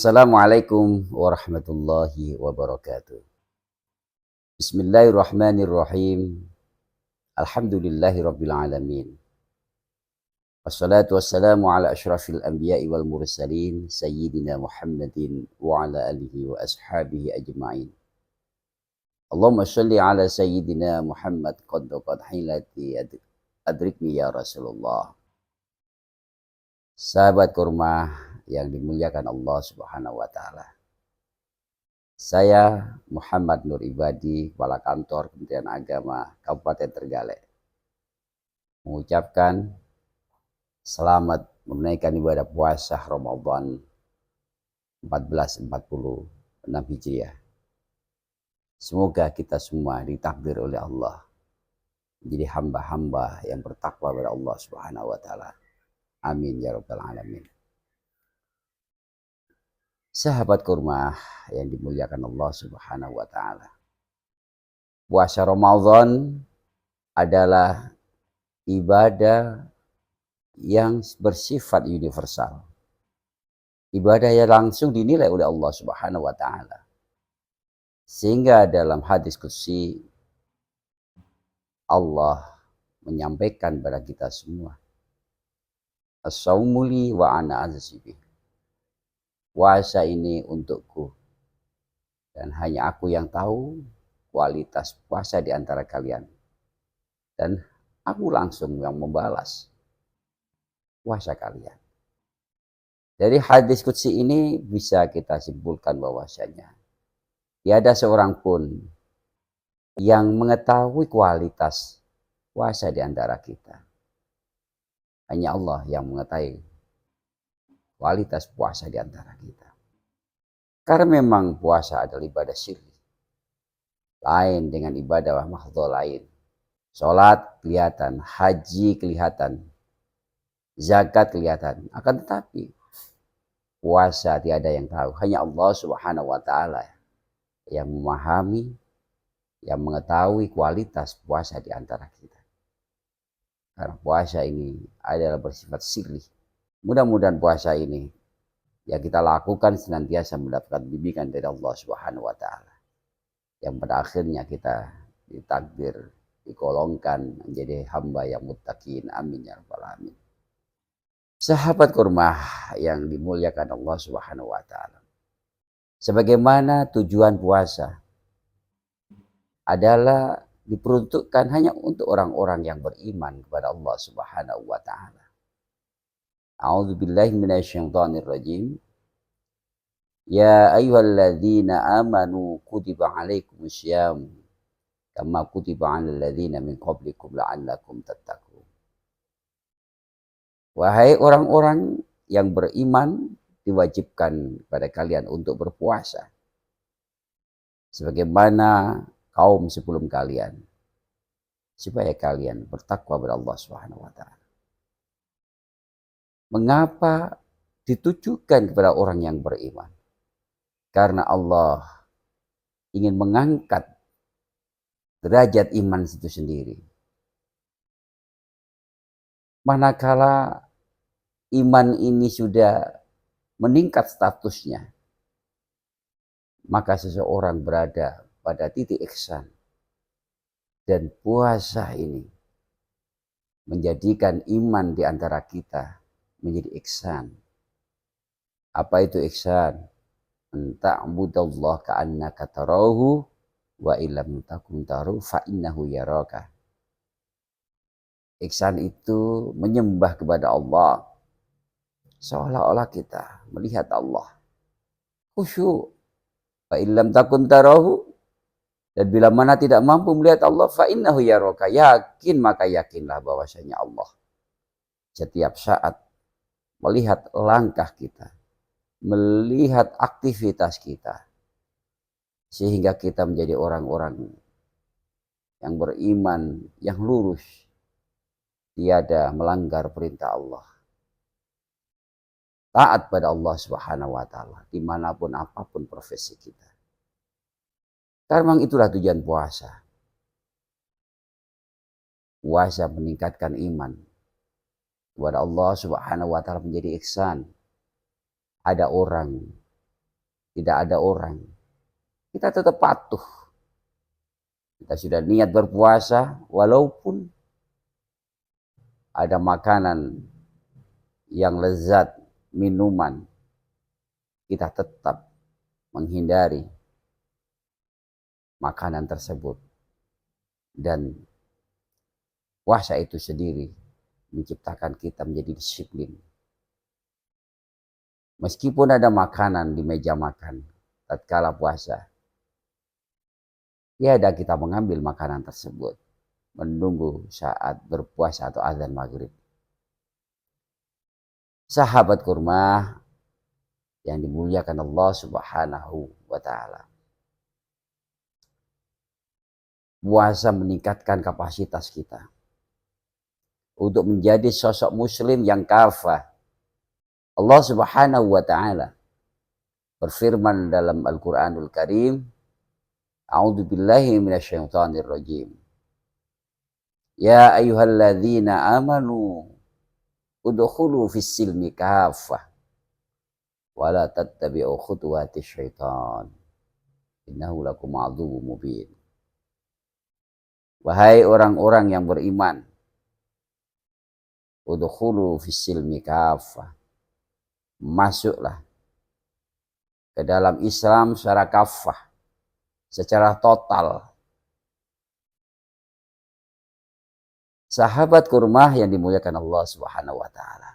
Assalamualaikum warahmatullahi wabarakatuh. Bismillahirrahmanirrahim. Alhamdulillahi rabbil alamin. Wassalatu wassalamu ala asyrafil anbiya'i wal mursalin sayyidina Muhammadin wa ala alihi wa ashabihi ajma'in. Allahumma shalli ala sayyidina Muhammad qad hilati adrikni ya Rasulullah. Sahabat kurma yang dimuliakan Allah Subhanahu wa taala. Saya Muhammad Nur Ibadi, Kepala Kantor Kementerian Agama Kabupaten Trenggalek, mengucapkan selamat menunaikan ibadah puasa Ramadan 1446 Hijriah. Semoga kita semua ditakdir oleh Allah menjadi hamba-hamba yang bertakwa kepada Allah Subhanahu wa taala. Amin ya rabbal alamin. Sahabat kurma yang dimuliakan Allah Subhanahu wa taala. Puasa Ramadan adalah ibadah yang bersifat universal. Ibadah yang langsung dinilai oleh Allah Subhanahu wa taala. Sehingga dalam hadis qudsi Allah menyampaikan kepada kita semua, As-saumu li wa ana ajzi. Puasa ini untukku dan hanya aku yang tahu kualitas puasa di antara kalian, dan aku langsung yang membalas puasa kalian. Dari hadis qudsi ini bisa kita simpulkan bahwasanya tiada seorang pun yang mengetahui kualitas puasa di antara kita. Hanya Allah yang mengetahui kualitas puasa di antara kita. Karena memang puasa adalah ibadah sirri. Lain dengan ibadah mahdhah lain. Salat kelihatan, haji kelihatan, zakat kelihatan. Akan tetapi puasa tiada yang tahu. Hanya Allah Subhanahu wa taala yang memahami, yang mengetahui kualitas puasa di antara kita. Karena puasa ini adalah bersifat sirri. Mudah-mudahan puasa ini yang kita lakukan senantiasa mendapatkan bimbingan dari Allah Subhanahu wa taala. Yang pada akhirnya kita ditakdir, digolongkan menjadi hamba yang muttaqin. Amin ya rabbal alamin. Sahabat kurma yang dimuliakan Allah Subhanahu wa taala. Sebagaimana tujuan puasa adalah diperuntukkan hanya untuk orang-orang yang beriman kepada Allah Subhanahu wa taala. A'udzubillahi minasyaitonirrajim. Ya ayyuhalladzina amanu kutiba alaikumussyam kama kutiba 'alal ladzina min qablikum la'allakum tattaqun. Wahai orang-orang yang beriman, diwajibkan pada kalian untuk berpuasa sebagaimana kaum sebelum kalian, supaya kalian bertakwa kepada Allah Subhanahu wa taala. Mengapa ditujukan kepada orang yang beriman? Karena Allah ingin mengangkat derajat iman itu sendiri. Manakala iman ini sudah meningkat statusnya, maka seseorang berada pada titik ihsan. Dan puasa ini menjadikan iman di antara kita menjadi ihsan. Apa itu ihsan? Ta'budallah ka'annaka tarahu wa illam takun tarahu fa innahu yaraka. Ihsan itu menyembah kepada Allah seolah-olah kita melihat Allah. Khusyuk. Fa illam takun tarahu, dan bila mana tidak mampu melihat Allah, fa innahu yaraka. Yakin, maka yakinlah bahwasanya Allah setiap saat melihat langkah kita, melihat aktivitas kita, sehingga kita menjadi orang-orang yang beriman, yang lurus, tiada melanggar perintah Allah, taat pada Allah Subhanahu wa taala dimanapun apapun profesi kita. Karena memang itulah tujuan puasa. Puasa meningkatkan iman kepada Allah Subhanahu wa taala, menjadi ihsan. Ada orang tidak ada orang, kita tetap patuh. Kita sudah niat berpuasa, walaupun ada makanan yang lezat, minuman, kita tetap menghindari makanan tersebut. Dan puasa itu sendiri menciptakan kita menjadi disiplin. Meskipun ada makanan di meja makan tatkala puasa, tiada kita mengambil makanan tersebut menunggu saat berpuasa atau azan maghrib. Sahabat kurma yang dimuliakan Allah Subhanahu wa ta'ala, puasa meningkatkan kapasitas kita untuk menjadi sosok muslim yang kafah. Allah Subhanahu wa ta'ala berfirman dalam Al-Qur'anul Karim, A'udzu billahi minasyaitonir rajim. Ya ayyuhalladzina amanu udkhulu fis silmi kafah wa la tattabi'u khutuwatis syaitan innahu lakum aduwwum mubin. Wahai orang-orang yang beriman, udkhulu fis silmi kafah, masuklah ke dalam Islam secara kafah, secara total. Sahabat kurma yang dimuliakan Allah Subhanahu wa ta'ala,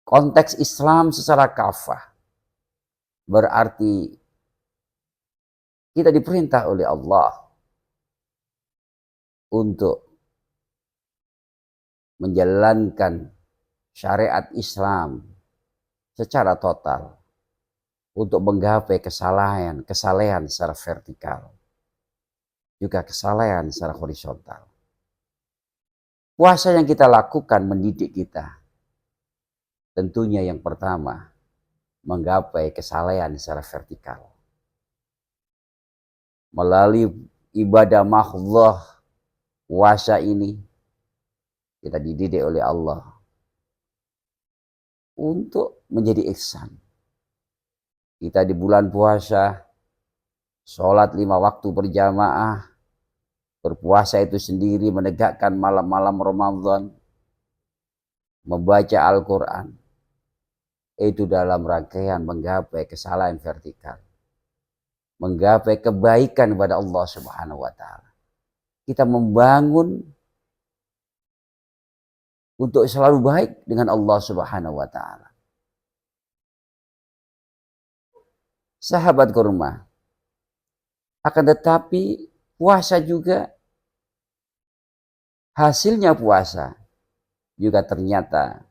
konteks Islam secara kafah berarti kita diperintah oleh Allah untuk menjalankan syariat Islam secara total untuk menggapai kesalehan secara vertikal, juga kesalehan secara horizontal. Puasa yang kita lakukan mendidik kita, tentunya yang pertama menggapai kesalehan secara vertikal. Melalui ibadah mahdhah puasa ini, kita dididik oleh Allah untuk menjadi ihsan. Kita di bulan puasa, sholat 5 waktu berjamaah, berpuasa itu sendiri, menegakkan malam-malam Ramadan, membaca Al-Quran, itu dalam rangkaian menggapai kesalahan vertikal, menggapai kebaikan kepada Allah Subhanahu wa ta'ala. Kita membangun untuk selalu baik dengan Allah Subhanahu wa ta'ala. Sahabat kurma, akan tetapi puasa juga, hasilnya puasa juga ternyata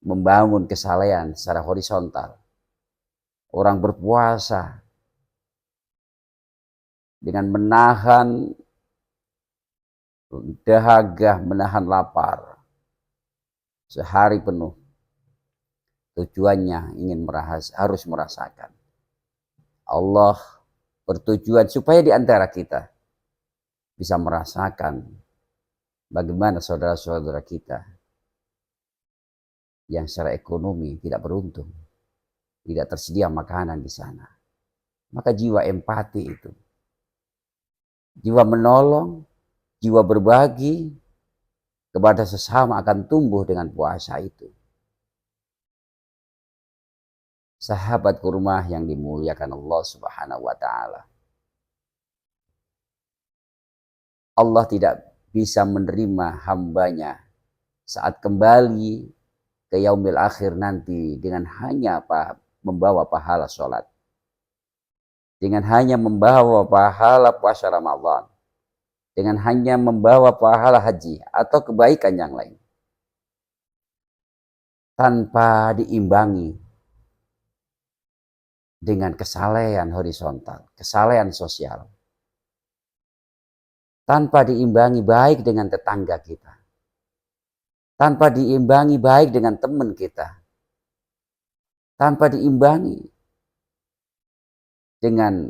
membangun kesalehan secara horizontal. Orang berpuasa dengan menahan dahaga, menahan lapar sehari penuh, tujuannya ingin harus merasakan. Allah bertujuan supaya di antara kita bisa merasakan bagaimana saudara-saudara kita yang secara ekonomi tidak beruntung, tidak tersedia makanan di sana. Maka jiwa empati itu, jiwa menolong, jiwa berbagi kepada sesama akan tumbuh dengan puasa itu. Sahabat kurma yang dimuliakan Allah Subhanahu wa ta'ala, Allah tidak bisa menerima hambanya saat kembali ke yaumil akhir nanti dengan hanya membawa pahala sholat, dengan hanya membawa pahala puasa Ramadan, dengan hanya membawa pahala haji atau kebaikan yang lain, tanpa diimbangi dengan kesalehan horizontal, kesalehan sosial, tanpa diimbangi baik dengan tetangga kita, tanpa diimbangi baik dengan teman kita, tanpa diimbangi dengan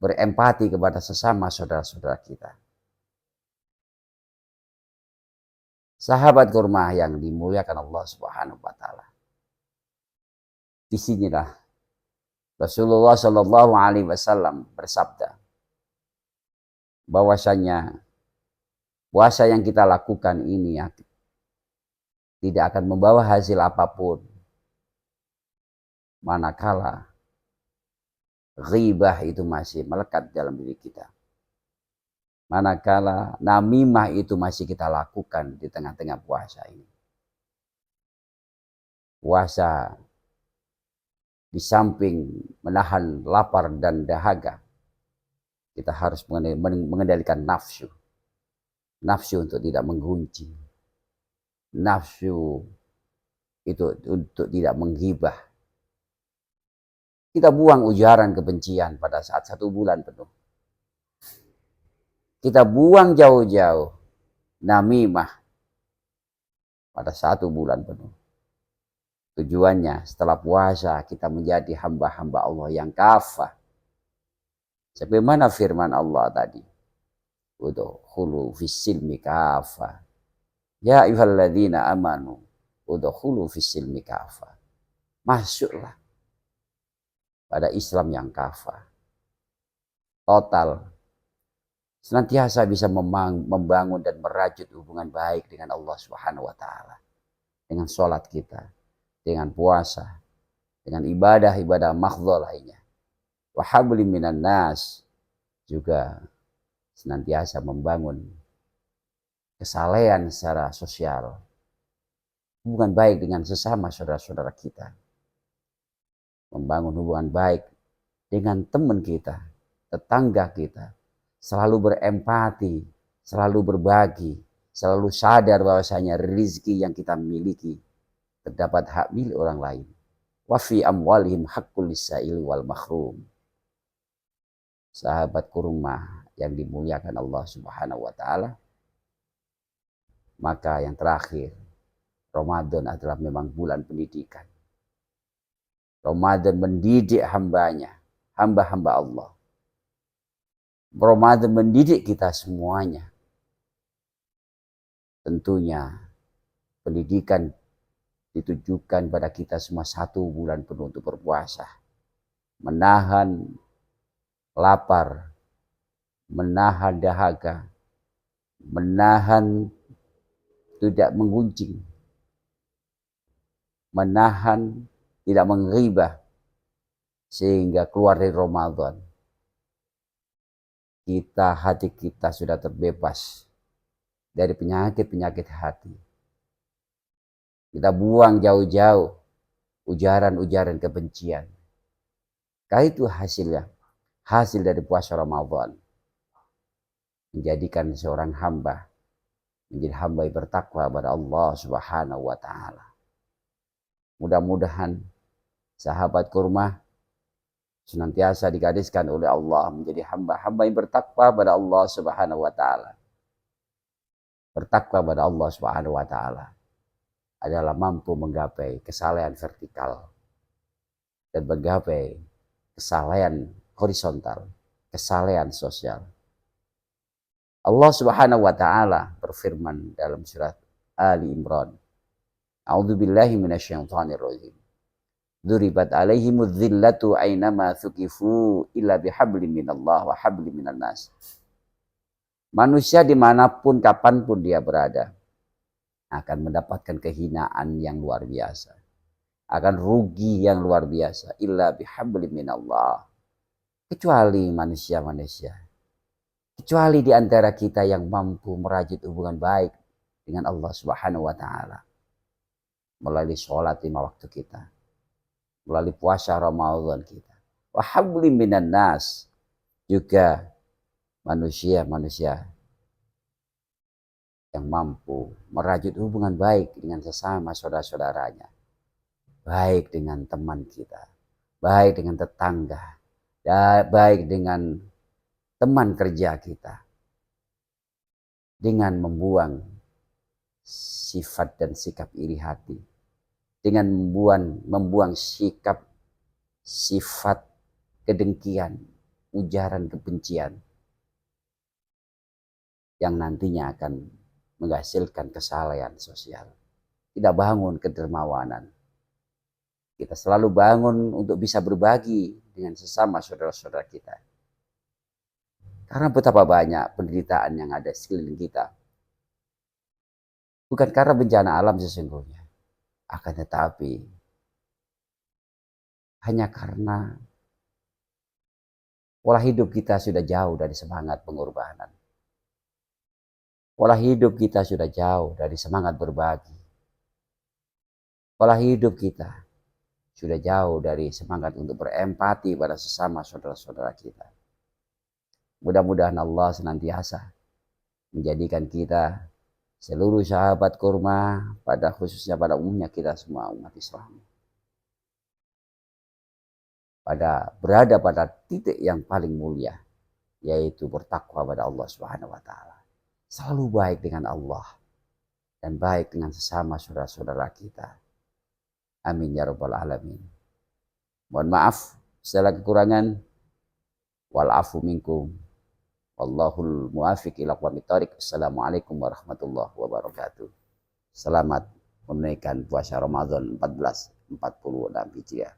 berempati kepada sesama saudara-saudara kita. Sahabat kurma yang dimuliakan Allah Subhanahu wa ta'ala, disinilah Rasulullah Shallallahu Alaihi Wasallam bersabda bahwasanya puasa yang kita lakukan ini tidak akan membawa hasil apapun manakala ghibah itu masih melekat dalam diri kita. Manakala namimah itu masih kita lakukan di tengah-tengah puasa ini. Puasa di samping menahan lapar dan dahaga, kita harus mengendalikan nafsu. Nafsu untuk tidak menggunjing. Nafsu itu untuk tidak menghibah. Kita buang ujaran kebencian pada saat 1 bulan penuh. Kita buang jauh-jauh namimah pada 1 bulan penuh. Tujuannya setelah puasa kita menjadi hamba-hamba Allah yang kafah. Sebagaimana firman Allah tadi. Udkhulu fis-silmi kafah. Ya ayyuhalladzina amanu udkhulu fis-silmi kafah. Masuklah pada Islam yang kafah. Total. Senantiasa bisa membangun dan merajut hubungan baik dengan Allah Subhanahu wa taala. Dengan sholat kita, dengan puasa, dengan ibadah-ibadah makhdhah lainnya. Wa hablim minan nas, juga senantiasa membangun kesalehan secara sosial. Hubungan baik dengan sesama saudara-saudara kita. Membangun hubungan baik dengan teman kita, tetangga kita. Selalu berempati, selalu berbagi, selalu sadar bahwasanya rezeki yang kita miliki terdapat hak milik orang lain. Wa fi amwalihim haqqul lisaili wal mahrum. Sahabat kurma yang dimuliakan Allah Subhanahu wa taala. Maka yang terakhir, Ramadan adalah memang bulan pendidikan. Ramadan mendidik hambanya, hamba-hamba Allah. Ramadan mendidik kita semuanya. Tentunya pendidikan ditujukan pada kita semua 1 bulan penuh untuk berpuasa. Menahan lapar, menahan dahaga, menahan tidak menggunjing, menahan tidak menghibah, sehingga keluar dari Ramadan hati kita sudah terbebas dari penyakit-penyakit hati. Kita buang jauh-jauh ujaran-ujaran kebencian. Karena itu hasilnya, hasil dari puasa Ramadan. Menjadikan seorang hamba menjadi hamba yang bertakwa kepada Allah Subhanahu wa taala. Mudah-mudahan sahabat kurma senantiasa digariskan oleh Allah menjadi hamba-hamba yang bertakwa kepada Allah Subhanahu wa taala. Bertakwa kepada Allah Subhanahu wa taala adalah mampu menggapai kesalehan vertikal dan menggapai kesalehan horizontal, kesalehan sosial. Allah Subhanahu wa taala berfirman dalam surat Ali Imran. A'udzubillahi minasyaitonir rajim. Duribat alaihimudz zillatu ainama thuqifu illa bihablim minallah wa hablim minan nas. Manusia dimanapun, kapanpun dia berada, akan mendapatkan kehinaan yang luar biasa. Akan rugi yang luar biasa. Illa bihablim minallah. Kecuali manusia-manusia. Kecuali di antara kita yang mampu merajut hubungan baik dengan Allah Subhanahu wa taala. Melalui sholat 5 waktu kita. Melalui puasa Ramadan kita. Wa hablim minan nas. Juga manusia-manusia yang mampu merajut hubungan baik dengan sesama saudara-saudaranya. Baik dengan teman kita. Baik dengan tetangga. Baik dengan teman kerja kita. Dengan membuang sifat dan sikap iri hati. Dengan membuang sikap, sifat kedengkian, ujaran kebencian yang nantinya akan menghasilkan kesalahan sosial. Kita bangun kedermawanan, kita selalu bangun untuk bisa berbagi dengan sesama saudara-saudara kita. Karena betapa banyak penderitaan yang ada di sekeliling kita. Bukan karena bencana alam sesungguhnya, akan tetapi hanya karena pola hidup kita sudah jauh dari semangat pengorbanan. Pola hidup kita sudah jauh dari semangat berbagi. Pola hidup kita sudah jauh dari semangat untuk berempati pada sesama saudara-saudara kita. Mudah-mudahan Allah senantiasa menjadikan kita seluruh sahabat kurma, pada khususnya pada umumnya kita semua umat Islam, berada pada titik yang paling mulia, yaitu bertakwa pada Allah Subhanahu wa taala. Selalu baik dengan Allah dan baik dengan sesama saudara-saudara kita. Amin ya rabbal alamin. Mohon maaf segala kekurangan. Wal afu minkum. Wallahul muwafiq ila aqwamit thoriq. Assalamualaikum warahmatullahi wabarakatuh. Selamat menunaikan puasa Ramadan 1446 Hijriah.